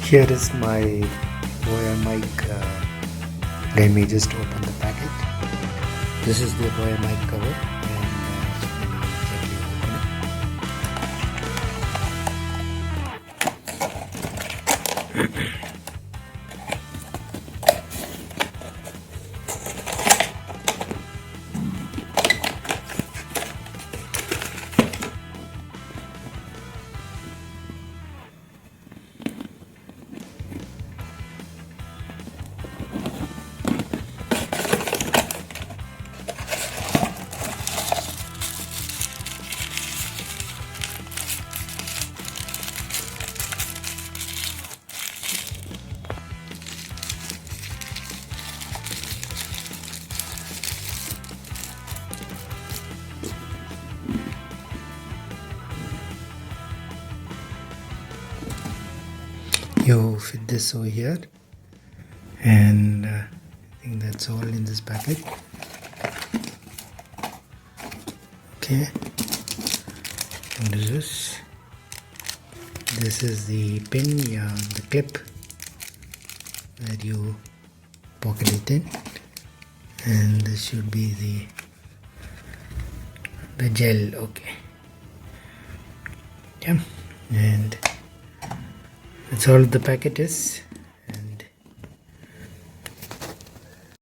Here is my Boya mic. Let me just open the packet. This is the Boya mic cover, and let me gently open it. You fit this over here, and I think that's all in this packet. Okay, what is this? This is the pin, the clip where you pocket it in, and this should be the gel. Okay, yeah, and that's all the packet is.